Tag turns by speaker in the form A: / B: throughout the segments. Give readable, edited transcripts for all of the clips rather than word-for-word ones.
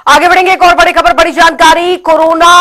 A: आगे बढ़ेंगे। एक और बड़ी खबर, बड़ी जानकारी कोरोना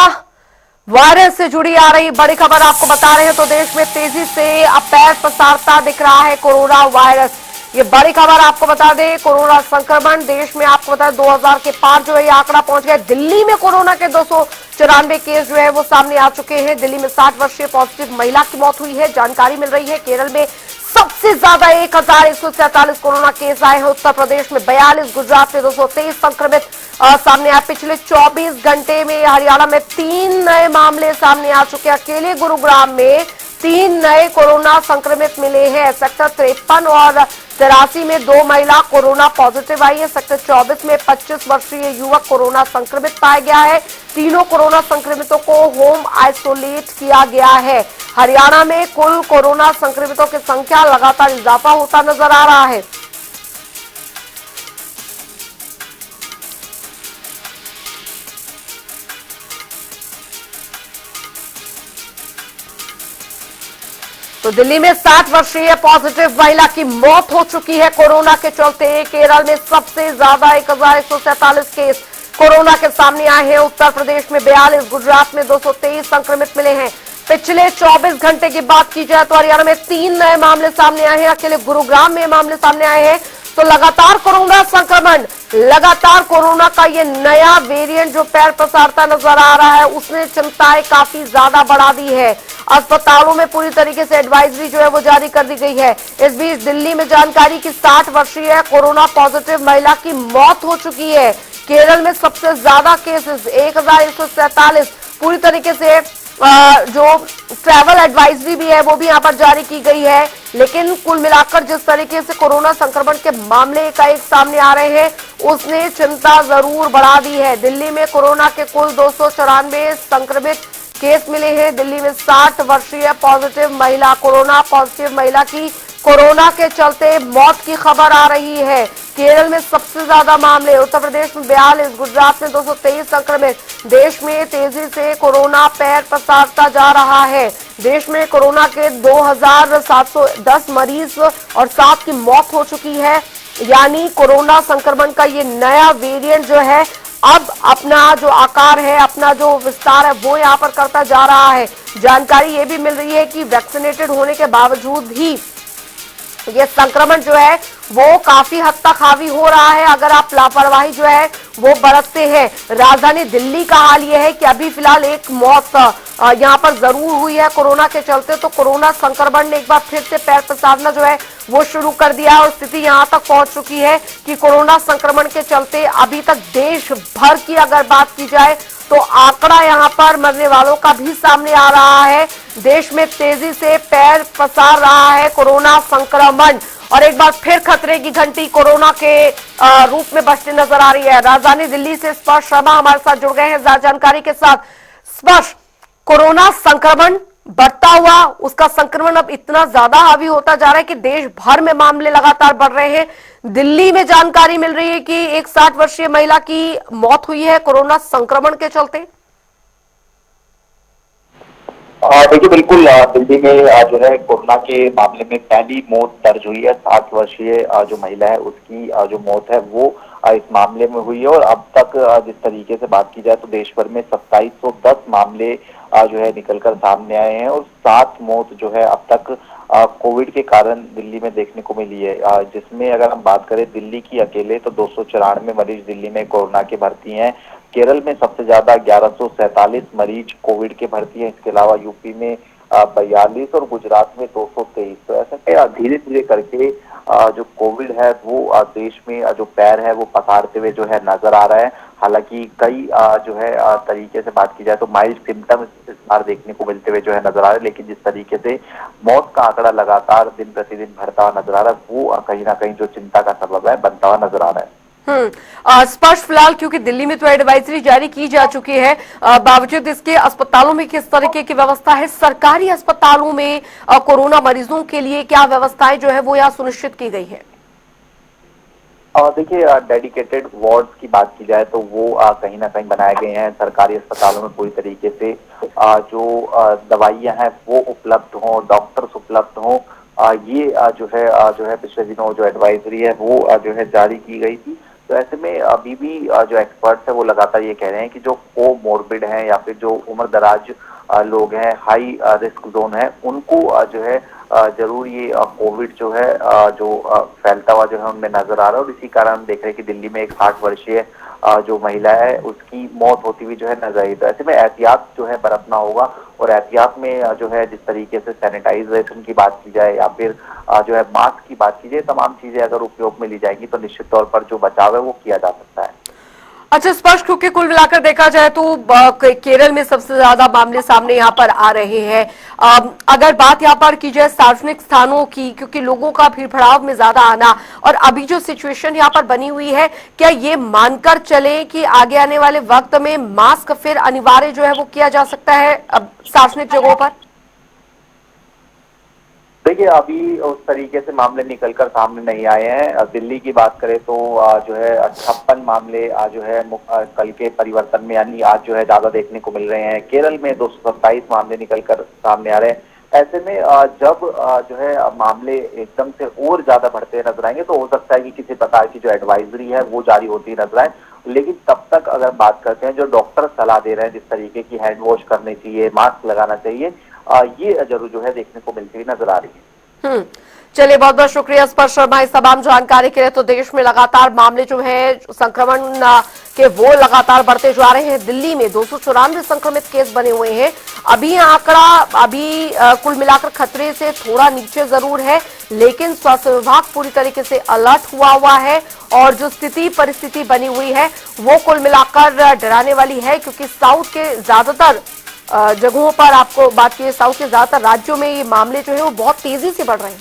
A: वायरस से जुड़ी आ रही बड़ी खबर आपको बता रहे हैं। तो देश में तेजी से अब पैर पसारता दिख रहा है कोरोना वायरस। ये बड़ी खबर आपको बता दें, कोरोना संक्रमण देश में आपको बता दें 2000 के पार जो है ये आंकड़ा पहुंच गया। दिल्ली में कोरोना के 294 केस जो है वो सामने आ चुके हैं। दिल्ली में 60 वर्षीय पॉजिटिव महिला की मौत हुई है, जानकारी मिल रही है। केरल में सबसे ज्यादा 1147 कोरोना केस आए हैं। उत्तर प्रदेश में 42, गुजरात में 223 संक्रमित सामने आए। पिछले 24 घंटे में हरियाणा में 3 नए मामले सामने आ चुके हैं। अकेले गुरुग्राम में 3 नए कोरोना संक्रमित मिले हैं। सेक्टर 53 और 83 में 2 महिला कोरोना पॉजिटिव आई है। सेक्टर 24 में 25 वर्षीय युवक कोरोना संक्रमित पाया गया है। तीनों कोरोना संक्रमितों को होम आइसोलेट किया गया है। हरियाणा में कुल कोरोना संक्रमितों की संख्या लगातार इजाफा होता नजर आ रहा है। तो दिल्ली में 60 वर्षीय पॉजिटिव महिला की मौत हो चुकी है कोरोना के चलते। केरल में सबसे ज्यादा 1147 केस कोरोना के सामने आए हैं। उत्तर प्रदेश में 42, गुजरात में 223 संक्रमित मिले हैं। पिछले 24 घंटे की बात की जाए तो हरियाणा में 3 नए मामले सामने आए हैं। अकेले गुरुग्राम में मामले सामने आए हैं। तो लगातार कोरोना संक्रमण, लगातार कोरोना का ये नया वेरिएंट जो पैर पसारता नजर आ रहा है, उसने चिंताएं काफी ज्यादा बढ़ा दी है। अस्पतालों में पूरी तरीके से एडवाइजरी जो है वो जारी कर दी गई है। इस बीच दिल्ली में जानकारी की 60 वर्षीय कोरोना पॉजिटिव महिला की मौत हो चुकी है। केरल में सबसे ज्यादा केसेस 1147 पूरी तरीके से जो ट्रैवल एडवाइजरी भी है वो भी यहां पर जारी की गई है। लेकिन कुल मिलाकर जिस तरीके से कोरोना संक्रमण के मामले एकाएक सामने आ रहे हैं, उसने चिंता जरूर बढ़ा दी है। दिल्ली में कोरोना के कुल 294 संक्रमित केस मिले हैं। दिल्ली में 60 वर्षीय पॉजिटिव महिला, कोरोना पॉजिटिव महिला की कोरोना के चलते मौत की खबर आ रही है। केरल में सबसे ज्यादा मामले, उत्तर प्रदेश में 42, गुजरात में 223 संक्रमित। देश में तेजी से कोरोना पैर पसारता जा रहा है। देश में कोरोना के 2710 मरीज और 7 की मौत हो चुकी है। यानी कोरोना संक्रमण का ये नया वेरिएंट जो है अब अपना जो आकार है, अपना जो विस्तार है वो यहाँ पर करता जा रहा है। जानकारी ये भी मिल रही है कि वैक्सीनेटेड होने के बावजूद भी ये संक्रमण जो है वो काफी हद तक हावी हो रहा है अगर आप लापरवाही जो है वो बरतते हैं। राजधानी दिल्ली का हाल ये है कि अभी फिलहाल एक मौत यहाँ पर जरूर हुई है कोरोना के चलते। तो कोरोना संक्रमण ने एक बार फिर से पैर पसारना जो है वो शुरू कर दिया है और स्थिति यहाँ तक पहुंच चुकी है कि कोरोना संक्रमण के चलते अभी तक देश भर की अगर बात की जाए तो आंकड़ा यहाँ पर मरने वालों का भी सामने आ रहा है। देश में तेजी से पैर पसार रहा है कोरोना संक्रमण और एक बार फिर खतरे की घंटी कोरोना के रूप में बजती नजर आ रही है। राजधानी दिल्ली से स्पर्श शर्मा हमारे साथ जुड़ गए हैं ज्यादा जानकारी के साथ। स्पर्श, कोरोना संक्रमण बढ़ता हुआ, उसका संक्रमण अब इतना ज्यादा हावी होता जा रहा है कि देश भर में मामले लगातार बढ़ रहे हैं। दिल्ली में जानकारी मिल रही है कि एक 60 वर्षीय महिला की मौत हुई है कोरोना संक्रमण के चलते।
B: देखिए बिल्कुल दिल्ली में जो है कोरोना के मामले में पहली मौत दर्ज हुई है। 60 वर्षीय जो महिला है उसकी जो मौत है वो इस मामले में हुई है और अब तक जिस तरीके से बात की जाए तो देश भर में 2710 मामले जो है निकलकर सामने आए हैं और 7 मौत जो है अब तक कोविड के कारण दिल्ली में देखने को मिली है। जिसमें अगर हम बात करें दिल्ली की अकेले तो 294 मरीज दिल्ली में कोरोना के भर्ती हैं। केरल में सबसे ज्यादा 1147 मरीज कोविड के भर्ती हैं। इसके अलावा यूपी में 42 और गुजरात में 223। तो ऐसा धीरे धीरे करके जो कोविड है वो देश में जो पैर है वो पसारते हुए जो है नजर आ रहा है। हालांकि कई जो है तरीके से बात की जाए तो माइल्ड सिम्टम्स इस बार देखने को मिलते हुए जो है नजर आ रहे हैं, लेकिन जिस तरीके से मौत का आंकड़ा लगातार दिन प्रतिदिन बढ़ता हुआ नजर आ रहा है वो कहीं ना कहीं जो चिंता का सबब है बनता हुआ नजर आ रहा है।
A: स्पष्ट फिलहाल क्योंकि दिल्ली में तो एडवाइजरी जारी की जा चुकी है, बावजूद इसके अस्पतालों में किस तरीके की व्यवस्था है? सरकारी अस्पतालों में कोरोना मरीजों के लिए क्या व्यवस्थाएं जो है वो यहाँ सुनिश्चित की गई है?
B: देखिए डेडिकेटेड वार्ड्स की बात की जाए तो वो कहीं ना कहीं बनाए गए हैं। सरकारी अस्पतालों में पूरी तरीके से जो दवाइयां हैं वो उपलब्ध हों, डॉक्टर्स उपलब्ध हों, ये जो है पिछले दिनों जो एडवाइजरी है वो जो है जारी की गई थी। तो ऐसे में अभी भी जो एक्सपर्ट्स है वो लगातार ये कह रहे हैं कि जो कोमोर्बिड हैं या फिर जो उम्र दराज लोग हैं, हाई रिस्क जोन है, उनको जो है जरूर ये कोविड जो है जो फैलता हुआ जो है उनमें नजर आ रहा है। और इसी कारण हम देख रहे हैं कि दिल्ली में एक 60 वर्षीय जो महिला है उसकी मौत होती हुई जो है नजर आई। तो ऐसे में एहतियात जो है बरतना होगा, और एहतियात में जो है जिस तरीके से सैनिटाइजेशन की बात की जाए या फिर जो है मास्क की बात की जाए, तमाम चीजें अगर उपयोग में ली जाएंगी तो निश्चित तौर पर जो बचाव है वो किया जा सकता है।
A: अच्छा स्पर्श, क्योंकि कुल मिलाकर देखा जाए तो केरल में सबसे ज्यादा मामले सामने यहाँ पर आ रहे हैं। अगर बात यहाँ पर की जाए सार्वजनिक स्थानों की, क्योंकि लोगों का भीड़ भड़ाव में ज्यादा आना और अभी जो सिचुएशन यहाँ पर बनी हुई है, क्या ये मानकर चले कि आगे आने वाले वक्त में मास्क फिर अनिवार्य जो है वो किया जा सकता है सार्वजनिक जगहों पर?
B: देखिए, अभी उस तरीके से मामले निकलकर सामने नहीं आए हैं। दिल्ली की बात करें तो जो है 56 मामले जो है कल के परिवर्तन में यानी आज जो है ज्यादा देखने को मिल रहे हैं। केरल में 227 मामले निकलकर सामने आ रहे हैं। ऐसे में जब जो है मामले एकदम से और ज्यादा बढ़ते नजर आएंगे तो हो सकता है कि किसी प्रकार की जो एडवाइजरी है वो जारी होती नजर आए। लेकिन तब तक अगर बात करते हैं, जो डॉक्टर सलाह दे रहे हैं जिस तरीके की हैंड वॉश करनी चाहिए, मास्क लगाना चाहिए, ये जरूर जो है देखने को मिलती हुई नजर आ रही है।
A: चलिए, बहुत बहुत शुक्रिया स्पर्श शर्मा इस तमाम जानकारी के लिए। तो देश में लगातार मामले जो है संक्रमण के वो लगातार बढ़ते जा रहे हैं। दिल्ली में 294 संक्रमित केस बने हुए हैं। अभी आंकड़ा कुल मिलाकर खतरे से थोड़ा नीचे जरूर है, लेकिन स्वास्थ्य विभाग पूरी तरीके से अलर्ट हुआ है और जो परिस्थिति बनी हुई है वो कुल मिलाकर डराने वाली है, क्योंकि साउथ के ज्यादातर जगहों पर आपको बात की, साउथ के ज्यादातर राज्यों में ये मामले जो है वो बहुत तेजी से बढ़ रहे हैं।